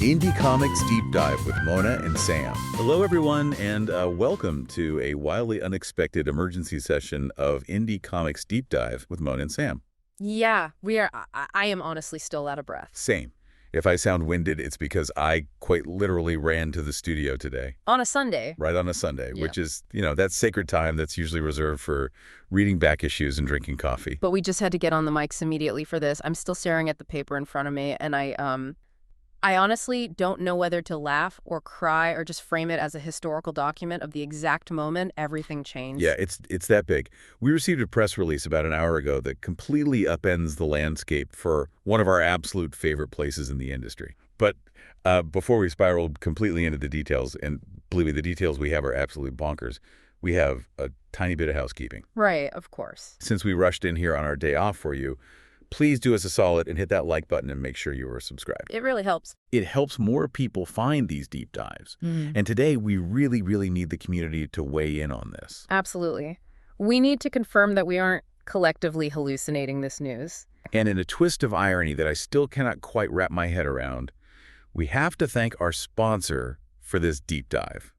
Indie Comics Deep Dive with Mona and Sam. Hello, everyone, and welcome to a wildly unexpected emergency session of Indie Comics Deep Dive with Mona and Sam. Yeah, we are. I am honestly still out of breath. Same. If I sound winded, it's because I quite literally ran to the studio today. On a Sunday. Right on a Sunday, Yeah. which is, that sacred time that's usually reserved for reading back issues and drinking coffee. But we just had to get on the mics immediately for this. I'm still staring at the paper in front of me, and I honestly don't know whether to laugh or cry or just frame it as a historical document of the exact moment everything changed. Yeah, it's that big. We received a press release about an hour ago that completely upends the landscape for one of our absolute favorite places in the industry. But before we spiral completely into the details, and believe me, the details we have are absolutely bonkers, we have a tiny bit of housekeeping. Right, of course. Since we rushed in here on our day off for you, please do us a solid and hit that like button and make sure you are subscribed. It really helps. It helps more people find these deep dives. And today, we really, really need the community to weigh in on this. Absolutely. We need to confirm that we aren't collectively hallucinating this news. And in a twist of irony that I still cannot quite wrap my head around, we have to thank our sponsor for this deep dive,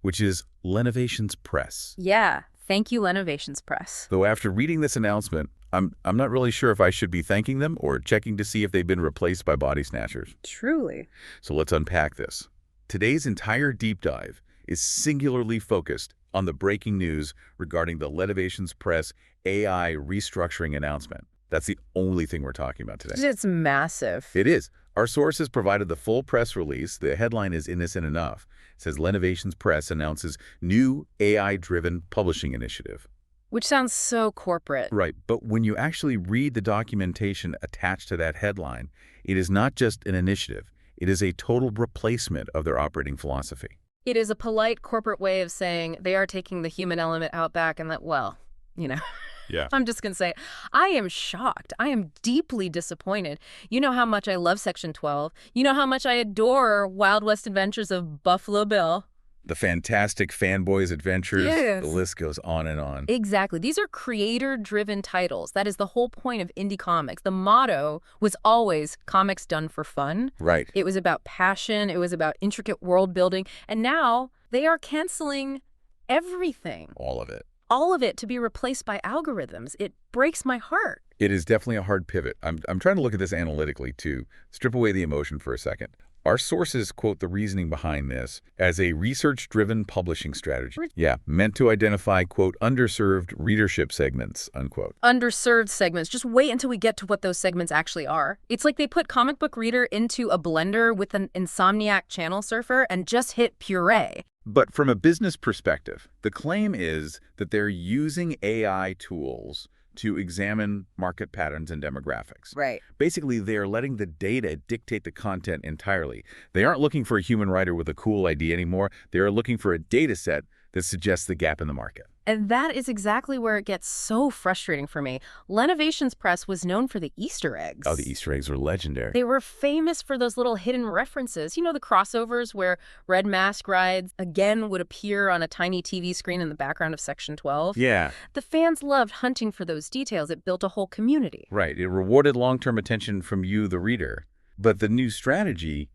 which is Lenovations Press. Yeah, thank you, Lenovations Press. Though after reading this announcement, I'm not really sure if I should be thanking them or checking to see if they've been replaced by body snatchers. Truly. So let's unpack this. Today's entire deep dive is singularly focused on the breaking news regarding the Lenovations Press AI restructuring announcement. That's the only thing we're talking about today. It's massive. It is. Our sources provided the full press release. The headline is innocent enough. It says Lenovations Press announces new AI-driven publishing initiative. Which sounds so corporate. Right, but when you actually read the documentation attached to that headline, it is not just an initiative. It is a total replacement of their operating philosophy. It is a polite corporate way of saying they are taking the human element out back and that, well, Yeah. I'm just going to say, I am shocked. I am deeply disappointed. You know how much I love Section 12. You know how much I adore Wild West Adventures of Buffalo Bill. The Fantastic Fanboys Adventures, Yes. The list goes on and on. Exactly. These are creator-driven titles. That is the whole point of indie comics. The motto was always comics done for fun. Right. It was about passion. It was about intricate world building. And now they are canceling everything. All of it. All of it to be replaced by algorithms. It breaks my heart. It is definitely a hard pivot. I'm trying to look at this analytically, too. Strip away the emotion for a second. Our sources quote the reasoning behind this as a research-driven publishing strategy. Yeah, meant to identify, quote, underserved readership segments, unquote. Underserved segments. Just wait until we get to what those segments actually are. It's like they put comic book reader into a blender with an insomniac channel surfer and just hit puree. But from a business perspective, the claim is that they're using AI tools to examine market patterns and demographics. Right. Basically, they are letting the data dictate the content entirely. They aren't looking for a human writer with a cool idea anymore. They are looking for a data set that suggests the gap in the market. And that is exactly where it gets so frustrating for me. Lenovations Press was known for the Easter eggs. Oh, the Easter eggs were legendary. They were famous for those little hidden references. You know, the crossovers where Red Mask Rides again would appear on a tiny TV screen in the background of Section 12. Yeah. The fans loved hunting for those details. It built a whole community. Right. It rewarded long-term attention from you, the reader. But the new strategy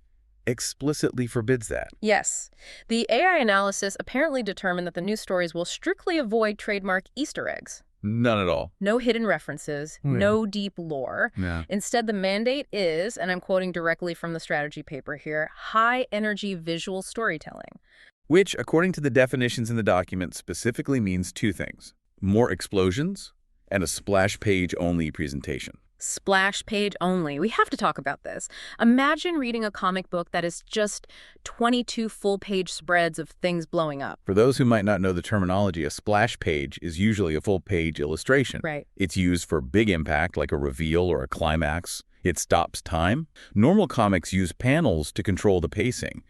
explicitly forbids that. Yes. The AI analysis apparently determined that the news stories will strictly avoid trademark Easter eggs. None at all. No hidden references, no deep lore. Yeah. Instead, the mandate is, and I'm quoting directly from the strategy paper here, high-energy visual storytelling. Which, according to the definitions in the document, specifically means two things: more explosions and a splash page only presentation. Splash page only. We have to talk about this. Imagine reading a comic book that is just 22 full-page spreads of things blowing up. For those who might not know the terminology, a splash page is usually a full-page illustration. Right. It's used for big impact, like a reveal or a climax. It stops time. Normal comics use panels to control the pacing,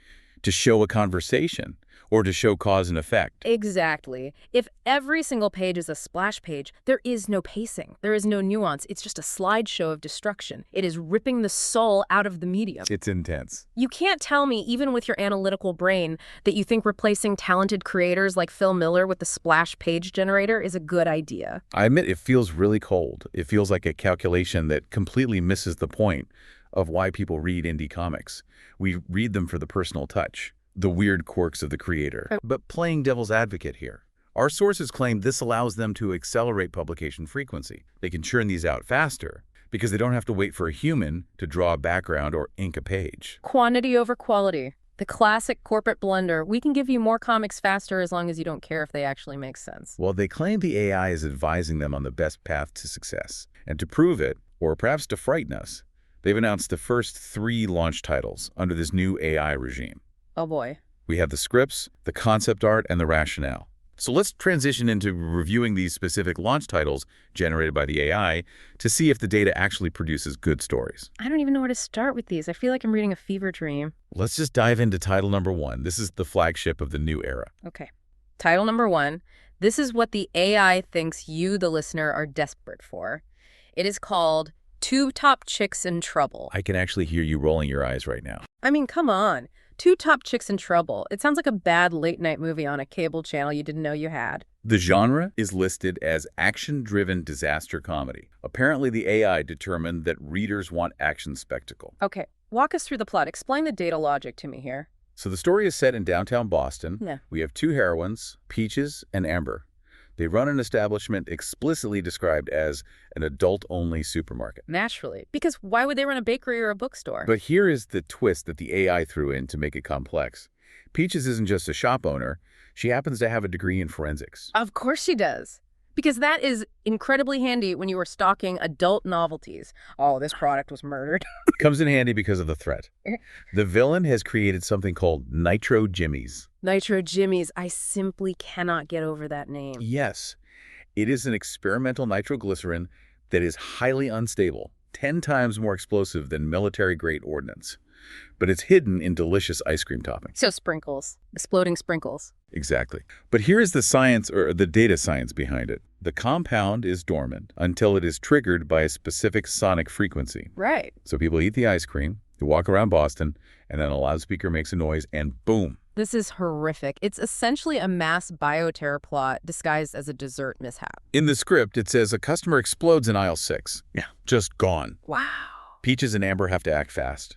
to show a conversation, Or to show cause and effect. Exactly. If every single page is a splash page, there is no pacing. There is no nuance. It's just a slideshow of destruction. It is ripping the soul out of the medium. It's intense. You can't tell me, even with your analytical brain, that you think replacing talented creators like Phil Miller with the splash page generator is a good idea. I admit it feels really cold. It feels like a calculation that completely misses the point of why people read indie comics. We read them for the personal touch, the weird quirks of the creator. But playing devil's advocate here, our sources claim this allows them to accelerate publication frequency. They can churn these out faster because they don't have to wait for a human to draw a background or ink a page. Quantity over quality. The classic corporate blunder. We can give you more comics faster as long as you don't care if they actually make sense. Well, they claim the AI is advising them on the best path to success. And to prove it, or perhaps to frighten us, they've announced the first 3 launch titles under this new AI regime. Oh boy. We have the scripts, the concept art, and the rationale. So let's transition into reviewing these specific launch titles generated by the AI to see if the data actually produces good stories. I don't even know where to start with these. I feel like I'm reading a fever dream. Let's just dive into title number 1. This is the flagship of the new era. Okay. Title number 1. This is what the AI thinks you, the listener, are desperate for. It is called Two Top Chicks in Trouble. I can actually hear you rolling your eyes right now. I mean, come on. Two Top Chicks in Trouble. It sounds like a bad late-night movie on a cable channel you didn't know you had. The genre is listed as action-driven disaster comedy. Apparently, the AI determined that readers want action spectacle. Okay, walk us through the plot. Explain the data logic to me here. So the story is set in downtown Boston. Yeah. We have 2 heroines, Peaches and Amber. They run an establishment explicitly described as an adult-only supermarket. Naturally. Because why would they run a bakery or a bookstore? But here is the twist that the AI threw in to make it complex. Peaches isn't just a shop owner. She happens to have a degree in forensics. Of course she does. Because that is incredibly handy when you are stocking adult novelties. Oh, this product was murdered. Comes in handy because of the threat. The villain has created something called Nitro Jimmies. Nitro Jimmies. I simply cannot get over that name. Yes, it is an experimental nitroglycerin that is highly unstable, 10 times more explosive than military-grade ordnance. But it's hidden in delicious ice cream toppings. So sprinkles. Exploding sprinkles. Exactly. But here is the science, or the data science behind it. The compound is dormant until it is triggered by a specific sonic frequency. Right. So people eat the ice cream, they walk around Boston, and then a loudspeaker makes a noise, and boom. This is horrific. It's essentially a mass bioterror plot disguised as a dessert mishap. In the script, it says a customer explodes in aisle 6. Yeah, just gone. Wow. Peaches and Amber have to act fast.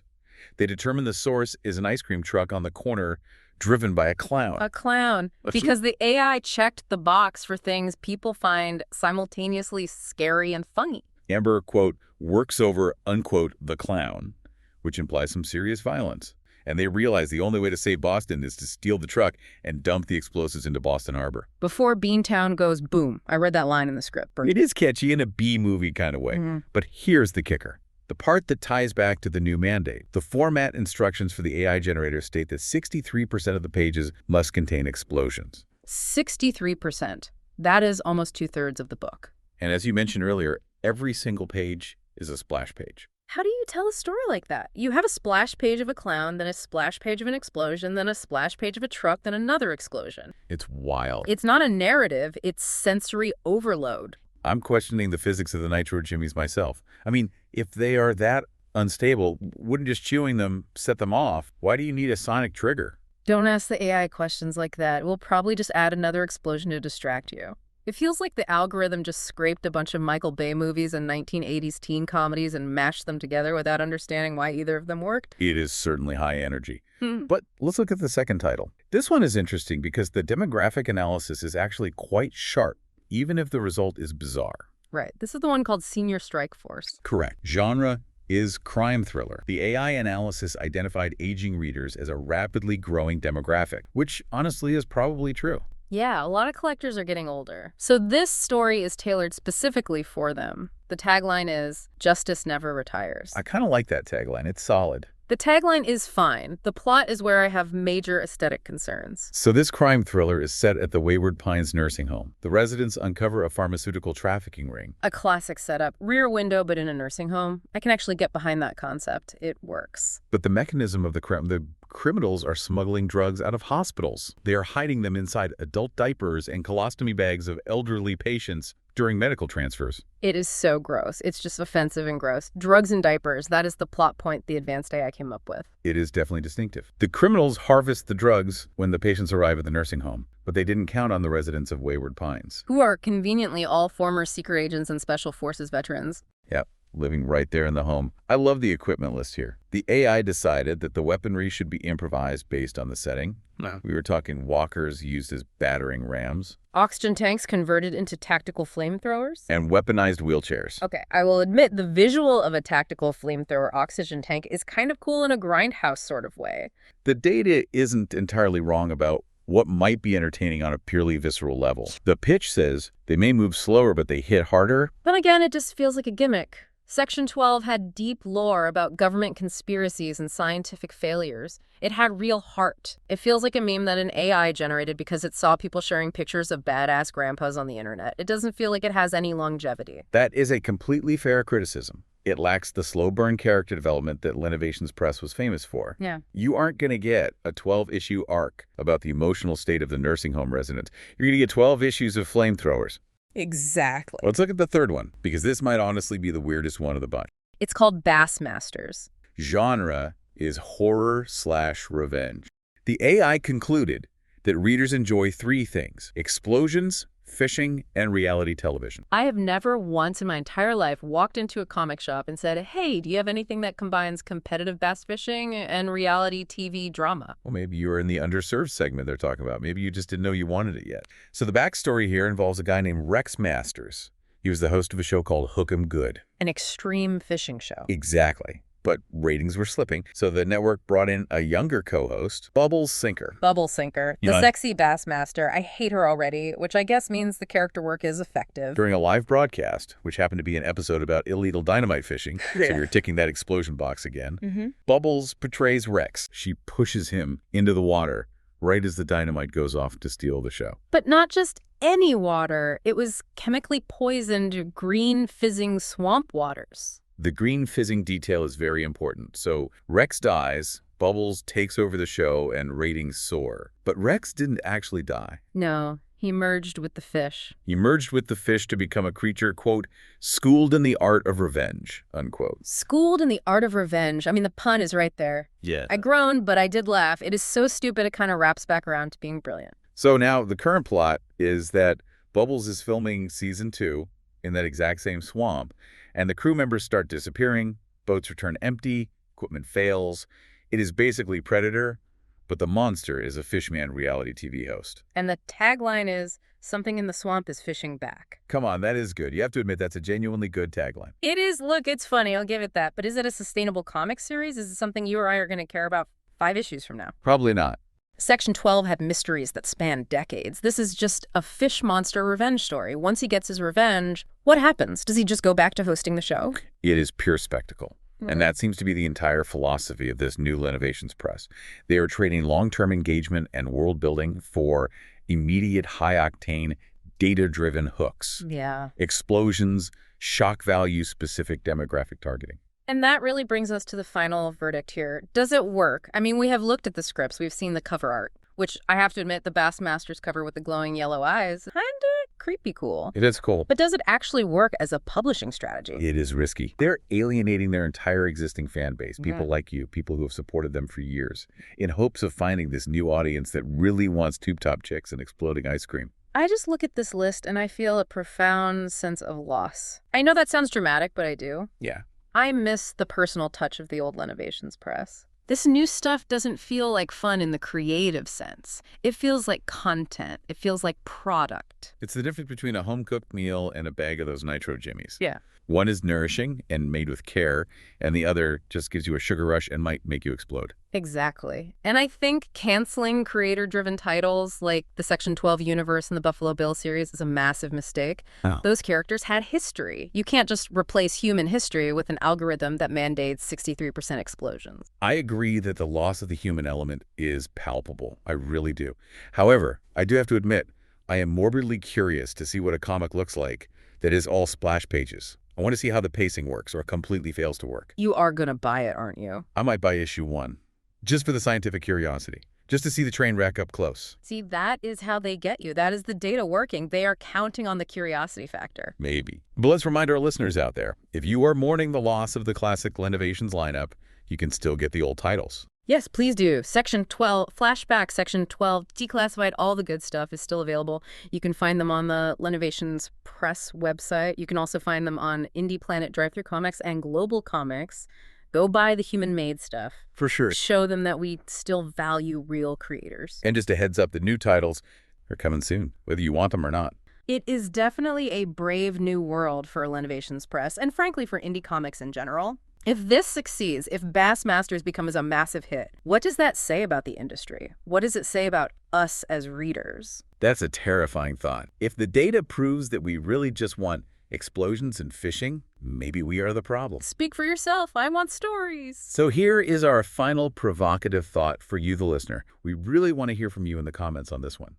They determine the source is an ice cream truck on the corner driven by a clown. A clown. Because the AI checked the box for things people find simultaneously scary and funny. Amber, quote, works over, unquote, the clown, which implies some serious violence. And they realize the only way to save Boston is to steal the truck and dump the explosives into Boston Harbor. Before Beantown goes boom. I read that line in the script. It is catchy in a B-movie kind of way. But here's the kicker. The part that ties back to the new mandate. The format instructions for the AI generator state that 63% of the pages must contain explosions. 63%. That is almost 2/3 of the book. And as you mentioned earlier, every single page is a splash page. How do you tell a story like that? You have a splash page of a clown, then a splash page of an explosion, then a splash page of a truck, then another explosion. It's wild. It's not a narrative, it's sensory overload. I'm questioning the physics of the Nitro Jimmies myself. I mean, if they are that unstable, wouldn't just chewing them set them off? Why do you need a sonic trigger? Don't ask the AI questions like that. We'll probably just add another explosion to distract you. It feels like the algorithm just scraped a bunch of Michael Bay movies and 1980s teen comedies and mashed them together without understanding why either of them worked. It is certainly high energy. But let's look at the second title. This one is interesting because the demographic analysis is actually quite sharp, even if the result is bizarre. Right. This is the one called Senior Strike Force. Correct. Genre is crime thriller. The AI analysis identified aging readers as a rapidly growing demographic, which honestly is probably true. Yeah, a lot of collectors are getting older. So this story is tailored specifically for them. The tagline is, "Justice never retires." I kind of like that tagline. It's solid. The tagline is fine. The plot is where I have major aesthetic concerns. So this crime thriller is set at the Wayward Pines nursing home. The residents uncover a pharmaceutical trafficking ring. A classic setup. Rear window, but in a nursing home. I can actually get behind that concept. It works. But the mechanism of the criminals are smuggling drugs out of hospitals. They are hiding them inside adult diapers and colostomy bags of elderly patients during medical transfers. It is so gross. It's just offensive and gross. Drugs and diapers, that is the plot point the advanced AI came up with. It is definitely distinctive. The criminals harvest the drugs when the patients arrive at the nursing home, but they didn't count on the residents of Wayward Pines. Who are conveniently all former secret agents and special forces veterans. Yep, living right there in the home. I love the equipment list here. The AI decided that the weaponry should be improvised based on the setting. No. We were talking walkers used as battering rams. Oxygen tanks converted into tactical flamethrowers? And weaponized wheelchairs. Okay, I will admit the visual of a tactical flamethrower oxygen tank is kind of cool in a grindhouse sort of way. The data isn't entirely wrong about what might be entertaining on a purely visceral level. The pitch says they may move slower, but they hit harder. Then again, it just feels like a gimmick. Section 12 had deep lore about government conspiracies and scientific failures. It had real heart. It feels like a meme that an AI generated because it saw people sharing pictures of badass grandpas on the internet. It doesn't feel like it has any longevity. That is a completely fair criticism. It lacks the slow burn character development that Lenovations Press was famous for. Yeah. You aren't going to get a 12-issue arc about the emotional state of the nursing home residents. You're going to get 12 issues of flamethrowers. Exactly. Let's look at the third one, because this might honestly be the weirdest one of the bunch. It's called Bassmasters. Genre is horror/revenge. The AI concluded that readers enjoy three things: explosions, fishing, and reality television. I have never once in my entire life walked into a comic shop and said, hey, do you have anything that combines competitive bass fishing and reality TV drama? Well, maybe you were in the underserved segment they're talking about. Maybe you just didn't know you wanted it yet. So the backstory here involves a guy named Rex Masters. He was the host of a show called Hook 'em Good. An extreme fishing show. Exactly. But ratings were slipping, so the network brought in a younger co-host, Bubbles Sinker. Bubble Sinker. The sexy Bassmaster. I hate her already, which I guess means the character work is effective. During a live broadcast, which happened to be an episode about illegal dynamite fishing, so you're ticking that explosion box again, Bubbles portrays Rex. She pushes him into the water right as the dynamite goes off to steal the show. But not just any water. It was chemically poisoned, green, fizzing swamp waters. The green fizzing detail is very important. So Rex dies, Bubbles takes over the show, and ratings soar. But Rex didn't actually die. No, he merged with the fish. He merged with the fish to become a creature, quote, schooled in the art of revenge, unquote. Schooled in the art of revenge. I mean, the pun is right there. Yeah. I groaned, but I did laugh. It is so stupid it kind of wraps back around to being brilliant. So now the current plot is that Bubbles is filming season 2 in that exact same swamp, and the crew members start disappearing, boats return empty, equipment fails. It is basically Predator, but the monster is a fishman reality TV host. And the tagline is, something in the swamp is fishing back. Come on, that is good. You have to admit that's a genuinely good tagline. It is. Look, it's funny. I'll give it that. But is it a sustainable comic series? Is it something you or I are going to care about 5 issues from now? Probably not. Section 12 had mysteries that span decades. This is just a fish monster revenge story. Once he gets his revenge, what happens? Does he just go back to hosting the show? It is pure spectacle. And that seems to be the entire philosophy of this new Lenovations Press. They are trading long-term engagement and world building for immediate high-octane, data-driven hooks. Yeah. Explosions, shock value, specific demographic targeting. And that really brings us to the final verdict here. Does it work? I mean, we have looked at the scripts. We've seen the cover art, which I have to admit, the Bassmasters cover with the glowing yellow eyes, kind of creepy cool. It is cool. But does it actually work as a publishing strategy? It is risky. They're alienating their entire existing fan base, people like you, people who have supported them for years, in hopes of finding this new audience that really wants tube-top chicks and exploding ice cream. I just look at this list and I feel a profound sense of loss. I know that sounds dramatic, but I do. Yeah. I miss the personal touch of the old Lenovations Press. This new stuff doesn't feel like fun in the creative sense. It feels like content. It feels like product. It's the difference between a home-cooked meal and a bag of those nitro jimmies. Yeah. One is nourishing and made with care, and the other just gives you a sugar rush and might make you explode. Exactly. And I think canceling creator-driven titles like the Section 12 universe and the Buffalo Bill series is a massive mistake. Oh. Those characters had history. You can't just replace human history with an algorithm that mandates 63% explosions. I agree that the loss of the human element is palpable. I really do. However, I do have to admit, I am morbidly curious to see what a comic looks like that is all splash pages. I want to see how the pacing works or completely fails to work. You are going to buy it, aren't you? I might buy issue 1, just for the scientific curiosity, just to see the train wreck up close. See, that is how they get you. That is the data working. They are counting on the curiosity factor. Maybe. But let's remind our listeners out there, if you are mourning the loss of the classic Lenovations lineup, you can still get the old titles. Yes, please do. Section 12, Flashback, Section 12, Declassified, all the good stuff is still available. You can find them on the Lenovations Press website. You can also find them on Indie Planet, Drive-Thru Comics, and Global Comics. Go buy the human-made stuff. For sure. Show them that we still value real creators. And just a heads up, the new titles are coming soon, whether you want them or not. It is definitely a brave new world for Lenovations Press, and frankly for indie comics in general. If this succeeds, if Bassmasters becomes a massive hit, what does that say about the industry? What does it say about us as readers? That's a terrifying thought. If the data proves that we really just want explosions and fishing, maybe we are the problem. Speak for yourself. I want stories. So here is our final provocative thought for you, the listener. We really want to hear from you in the comments on this one.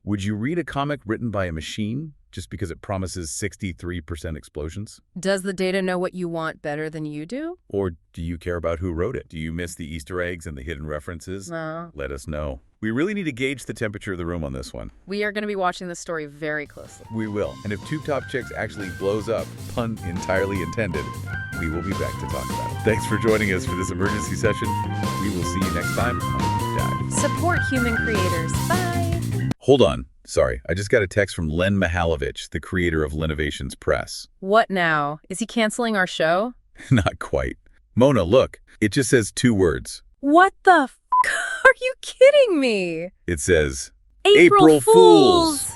Would you read a comic written by a machine just because it promises 63% explosions? Does the data know what you want better than you do? Or do you care about who wrote it? Do you miss the Easter eggs and the hidden references? No. Let us know. We really need to gauge the temperature of the room on this one. We are going to be watching this story very closely. We will. And if Tube Top Chicks actually blows up, pun entirely intended, we will be back to talk about it. Thanks for joining us for this emergency session. We will see you next time on Deep Dive. Support human creators. Bye. Hold on. Sorry, I just got a text from Len Mihalovich, the creator of Lenovations Press. What now? Is he canceling our show? Not quite. Mona, look. It just says 2 words. What the f***? Are you kidding me? It says, April Fools!